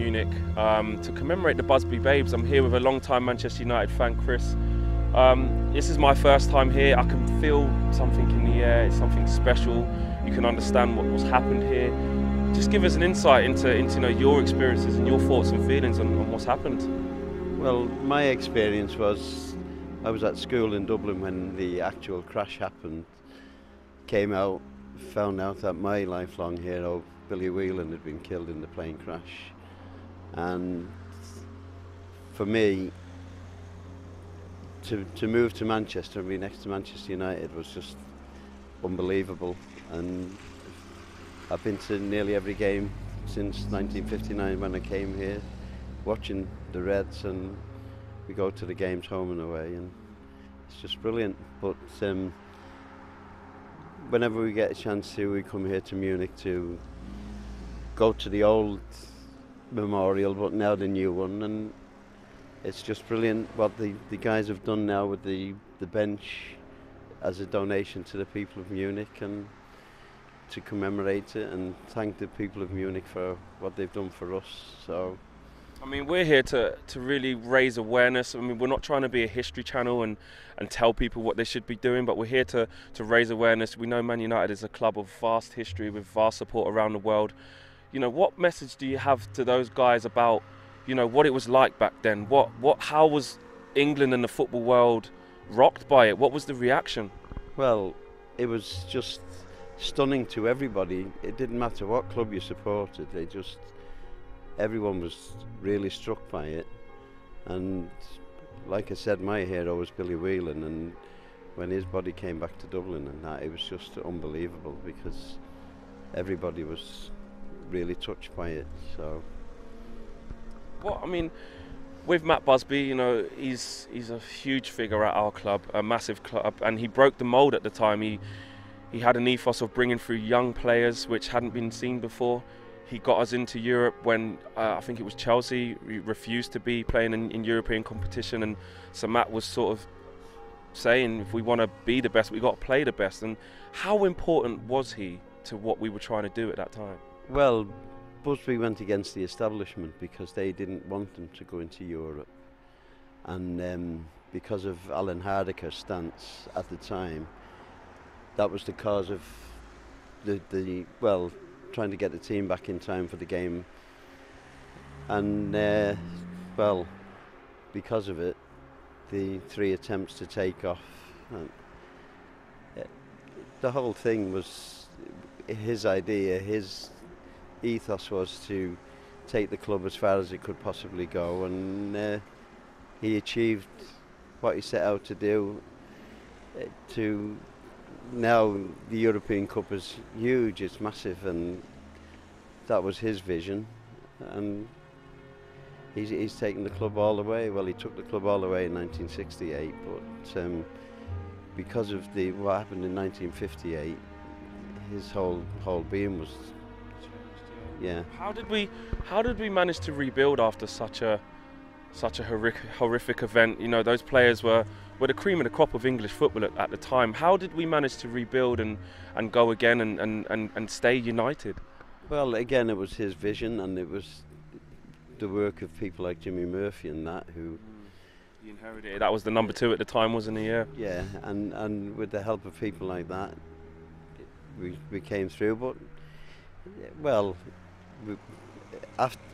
Munich to commemorate the Busby Babes. I'm here with a long-time Manchester United fan, Chris. This is my first time here. I can feel something in the air. It's something special. You can understand what's happened here. Just give us an insight into your experiences and your thoughts and feelings on what's happened. Well, my experience was I was at school in Dublin when the actual crash happened. Came out, found out that my lifelong hero, Billy Whelan, had been killed in the plane crash. And for me, to move to Manchester and be next to Manchester United was just unbelievable. And I've been to nearly every game since 1959 when I came here, watching the Reds, and we go to the games home and away, and it's just brilliant. But whenever we get a chance to, we come here to Munich to go to the old memorial, but now the new one, and it's just brilliant what the guys have done now with the bench as a donation to the people of Munich, and to commemorate it and thank the people of Munich for what they've done for us. So I mean, we're here to really raise awareness. I mean, we're not trying to be a history channel and tell people what they should be doing, but we're here to raise awareness. We know Man United is a club of vast history with vast support around the world. What message do you have to those guys about, what it was like back then? How was England and the football world rocked by it? What was the reaction? Well, it was just stunning to everybody. It didn't matter what club you supported. Everyone was really struck by it. And like I said, my hero was Billy Whelan, and when his body came back to Dublin and that, it was just unbelievable because everybody was really touched by it. So with Matt Busby, he's a huge figure at our club, a massive club, and he broke the mould at the time. He had an ethos of bringing through young players which hadn't been seen before. He got us into Europe when I think it was Chelsea refused to be playing in European competition, and so Matt was sort of saying, if we want to be the best, we've got to play the best. And how important was he to what we were trying to do at that time? Well, Busby went against the establishment because they didn't want them to go into Europe, and because of Alan Hardaker's stance at the time, that was the cause of trying to get the team back in time for the game, and because of it, the 3 attempts to take off, the whole thing was his idea. His ethos was to take the club as far as it could possibly go, and he achieved what he set out to do. Now the European Cup is huge, it's massive, and that was his vision, and he's taken the club all the way. Well, he took the club all the way in 1968, but because of what happened in 1958, his whole being was, yeah. How did we manage to rebuild after such a horrific event? Those players were the cream of the crop of English football at the time. How did we manage to rebuild and go again and stay united? Well, again, it was his vision, and it was the work of people like Jimmy Murphy and that who he inherited it. That was the number 2 at the time, wasn't he? Yeah, and with the help of people like that, we came through. But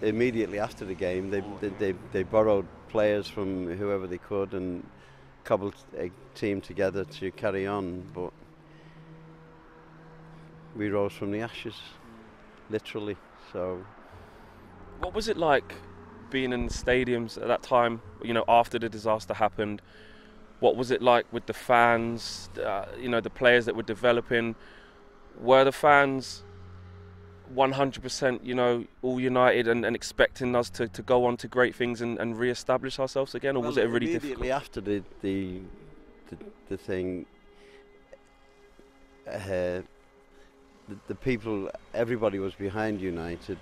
immediately after the game, they borrowed players from whoever they could and cobbled a team together to carry on. But we rose from the ashes, literally. So, what was it like being in the stadiums at that time? After the disaster happened, what was it like with the fans? The players that were developing. Were the fans 100%, all united and expecting us to go on to great things and re-establish ourselves again, or was it really difficult? Immediately after the thing, the people, everybody was behind United,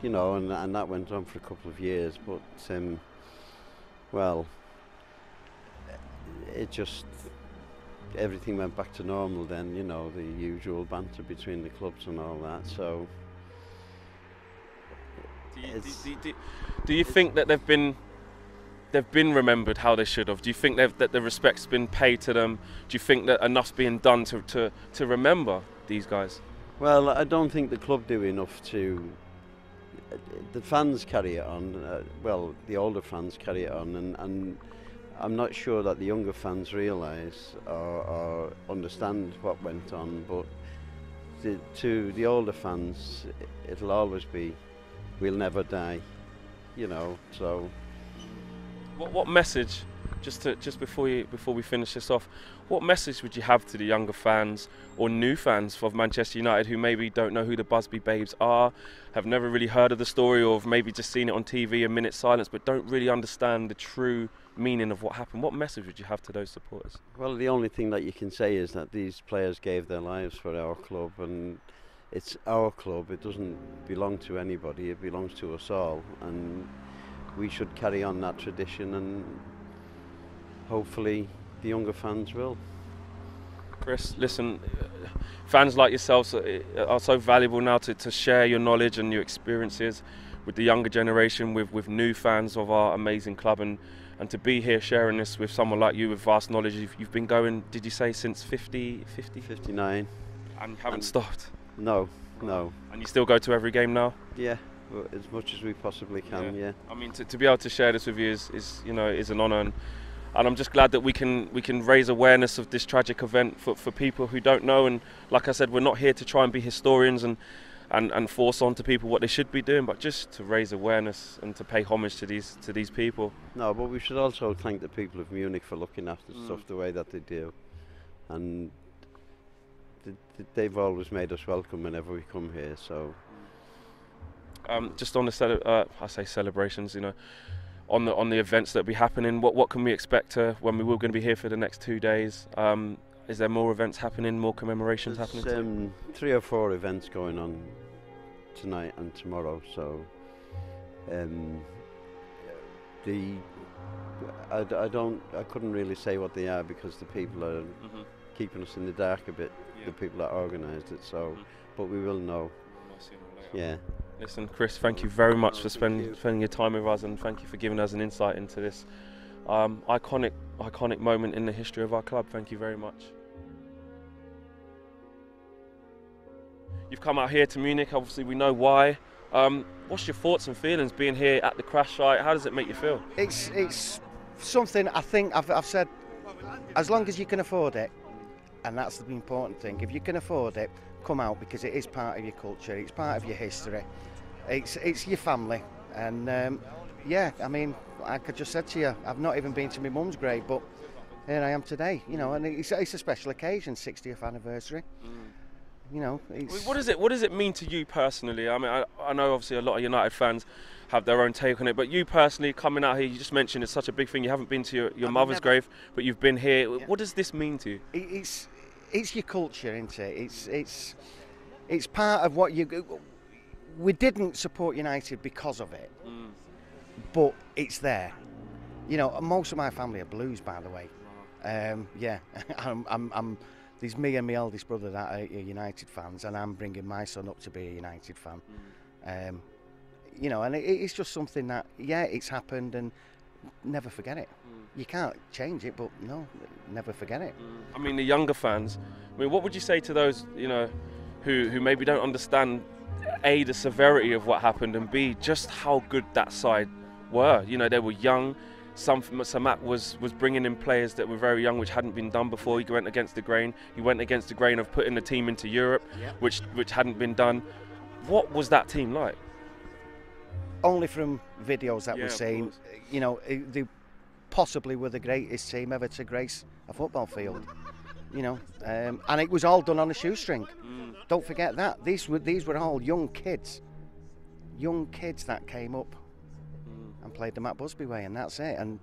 and that went on for a couple of years. But it just, everything went back to normal then, the usual banter between the clubs and all that. So Do you think that they've been remembered how they should have? Do you think that the respect's been paid to them? Do you think that enough's being done to remember these guys? Well, I don't think the club do enough to. The fans carry it on. Well, the older fans carry it on, and I'm not sure that the younger fans realise or understand what went on. But to the older fans, it'll always be, "We'll never die," you know. So. What message, just before we finish this off, what message would you have to the younger fans or new fans of Manchester United who maybe don't know who the Busby Babes are, have never really heard of the story, or have maybe just seen it on TV, a minute's silence, but don't really understand the true meaning of what happened? What message would you have to those supporters? Well, the only thing that you can say is that these players gave their lives for our club, and it's our club. It doesn't belong to anybody. It belongs to us all, and we should carry on that tradition, and hopefully the younger fans will. Chris, listen, fans like yourselves are so valuable now to share your knowledge and your experiences with the younger generation, with new fans of our amazing club, and to be here sharing this with someone like you with vast knowledge. You've been going, did you say, since 59? And haven't stopped? No. And you still go to every game now? Yeah. As much as we possibly can, yeah. I mean, to be able to share this with you is an honour, and I'm just glad that we can raise awareness of this tragic event for people who don't know. And like I said, we're not here to try and be historians and force on to people what they should be doing, but just to raise awareness and to pay homage to these people. No, but we should also thank the people of Munich for looking after stuff the way that they do, and they've always made us welcome whenever we come here. So. Just on the I say celebrations, on the events that will be happening. What can we expect when we're going to be here for the next 2 days? Is there more events happening, more commemorations happening? There's 3 or 4 events going on tonight and tomorrow. So I couldn't really say what they are because the people are keeping us in the dark a bit. Yeah. The people that organised it. So, but we will know. Yeah. Listen, Chris, thank you very much for spending your time with us, and thank you for giving us an insight into this iconic moment in the history of our club. Thank you very much. You've come out here to Munich, obviously we know why. What's your thoughts and feelings being here at the crash site? How does it make you feel? It's something I think I've said, as long as you can afford it, and that's the important thing. If you can afford it, come out, because it is part of your culture, it's part of your history, it's your family, and yeah, I mean, like I just said to you, I've not even been to my mum's grave, but here I am today, and it's a special occasion, 60th anniversary. What does it mean to you personally? I mean, I know obviously a lot of United fans have their own take on it, but you personally coming out here, you just mentioned it's such a big thing. You haven't been to your mother's grave, but you've been here. Yeah. What does this mean to you? It's your culture, isn't it? It's part of what you. We didn't support United because of it, but it's there. Most of my family are Blues, by the way. Yeah, there's me and my eldest brother that are United fans, and I'm bringing my son up to be a United fan. And it's just something that, yeah, it's happened, and never forget it. You can't change it, but no, never forget it. I mean, the younger fans, what would you say to those, who maybe don't understand, A, the severity of what happened, and B, just how good that side were? They were young. Samat was bringing in players that were very young, which hadn't been done before. He went against the grain. He went against the grain of putting the team into Europe, which hadn't been done. What was that team like? Only from videos that we've seen, they possibly were the greatest team ever to grace a football field. And it was all done on a shoestring. Don't forget that. These were all young kids that came up and played the Matt Busby way, and that's it. And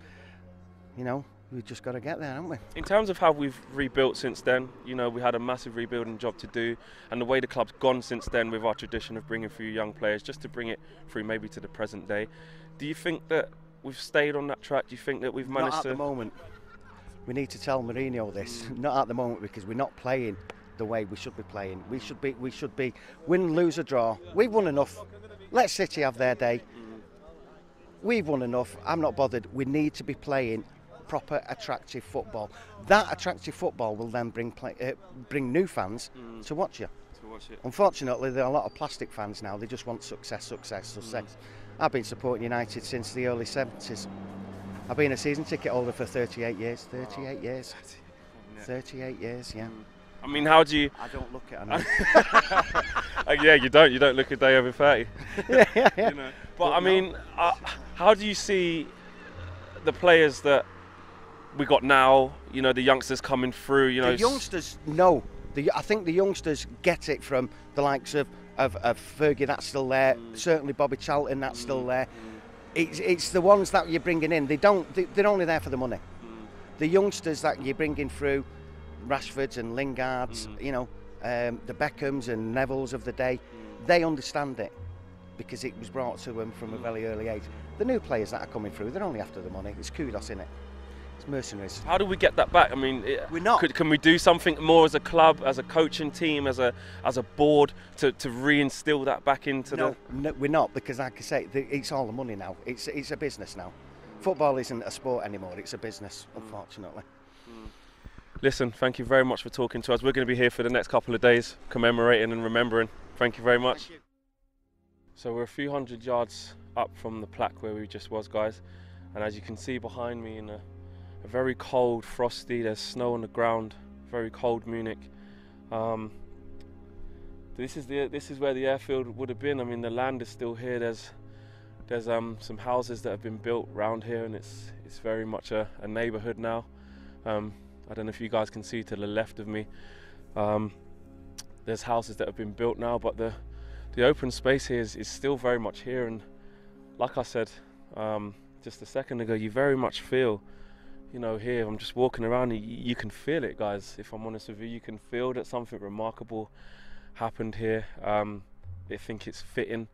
we've just got to get there, haven't we? In terms of how we've rebuilt since then, we had a massive rebuilding job to do, and the way the club's gone since then with our tradition of bringing through young players, just to bring it through maybe to the present day. Do you think that we've stayed on that track? Do you think that we've managed Not at the moment. We need to tell Mourinho this. Not at the moment, because we're not playing the way we should be playing. We should be win, lose or draw. We've won enough. Let City have their day. We've won enough. I'm not bothered. We need to be playing proper, attractive football. That attractive football will then bring new fans to watch you. Unfortunately, there are a lot of plastic fans now. They just want success, success, success. I've been supporting United since the early 70s. I've been a season ticket holder for 38 years. 38 years. 38 years, yeah. I mean, how do you... I don't look at it. Yeah, you don't look a day over 30. yeah. You know? But I mean, how do you see the players that we got now, you know, the youngsters coming through, you know... The youngsters know. I think the youngsters get it from the likes of Fergie, that's still there. Certainly Bobby Charlton, that's still there. It's the ones that you're bringing in. They're only there for the money. The youngsters that you're bringing through, Rashfords and Lingards, you know, the Beckhams and Nevilles of the day, they understand it because it was brought to them from a very early age. The new players that are coming through, they're only after the money. It's kudos, innit? It's mercenaries. How do we get that back? I mean, we're not. Can we do something more as a club, as a coaching team, as a board to reinstill that back into No, we're not, because like I say, it's all the money now. It's a business now. Football isn't a sport anymore, it's a business, unfortunately. Listen, thank you very much for talking to us. We're going to be here for the next couple of days, commemorating and remembering. Thank you very much. Thank you. So we're a few hundred yards up from the plaque where we just was, guys. And as you can see behind me, in a very cold, frosty, there's snow on the ground, very cold Munich. This is where the airfield would have been. I mean, the land is still here. There's some houses that have been built around here, and it's very much a neighborhood now. I don't know if you guys can see to the left of me. There's houses that have been built now, but the open space here is still very much here. And like I said just a second ago, you very much feel, you know, here, I'm just walking around, you can feel it, guys. If I'm honest with you, you can feel that something remarkable happened here. I think it's fitting.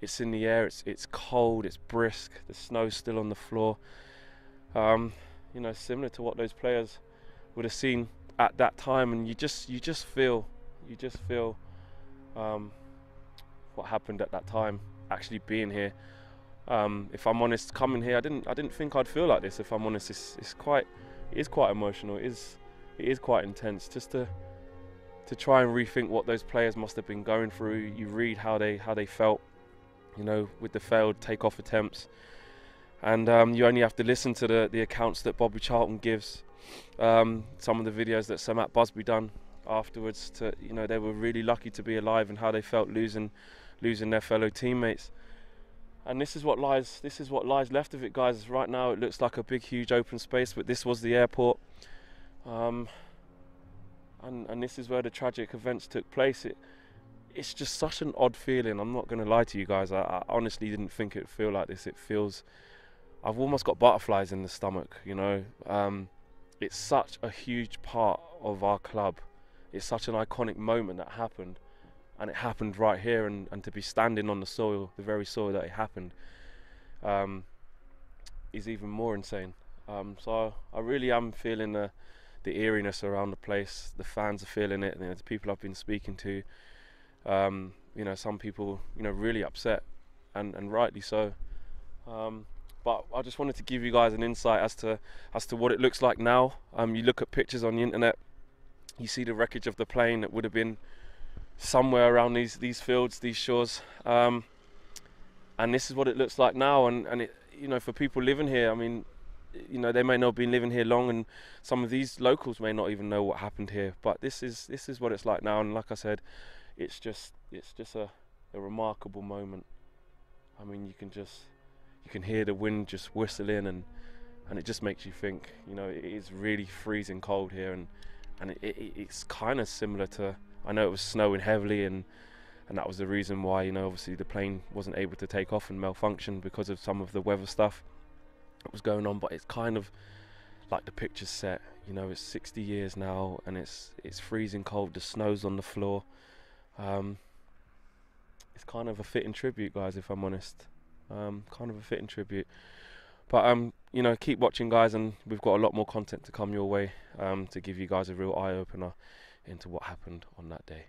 It's in the air, it's cold, it's brisk, the snow's still on the floor. You know, similar to what those players would have seen at that time, and you just feel what happened at that time actually being here. If I'm honest, coming here, I didn't think I'd feel like this. If I'm honest, it is quite emotional. It is quite intense. Just to try and rethink what those players must have been going through. You read how they felt, you know, with the failed takeoff attempts, and you only have to listen to the accounts that Bobby Charlton gives. Some of the videos that Sir Matt Busby done afterwards. You know, they were really lucky to be alive, and how they felt losing their fellow teammates. And this is what lies left of it, guys. Right now it looks like a big, huge open space, but this was the airport. And this is where the tragic events took place. It's just such an odd feeling. I'm not going to lie to you guys. I honestly didn't think it'd feel like this. I've almost got butterflies in the stomach, you know. It's such a huge part of our club. It's such an iconic moment that happened. And it happened right here, and to be standing on the soil, the very soil that it happened, is even more insane. So I really am feeling the eeriness around the place. The fans are feeling it. You know, the people I've been speaking to, you know, some people, you know, really upset, and rightly so. But I just wanted to give you guys an insight as to what it looks like now. You look at pictures on the internet, you see the wreckage of the plane that would have been somewhere around these fields, these shores, and this is what it looks like now. And it, you know, for people living here, I mean, you know, they may not have been living here long, and some of these locals may not even know what happened here. But this is what it's like now. And like I said, it's just a remarkable moment. I mean, you can hear the wind just whistling, and it just makes you think. You know, it is really freezing cold here, and it's kind of similar to. I know it was snowing heavily, and that was the reason why, you know, obviously the plane wasn't able to take off and malfunction because of some of the weather stuff that was going on. But it's kind of like the picture's set. You know, it's 60 years now, and it's freezing cold. The snow's on the floor. It's kind of a fitting tribute, guys, if I'm honest. Kind of a fitting tribute. But you know, keep watching, guys, and we've got a lot more content to come your way to give you guys a real eye opener into what happened on that day.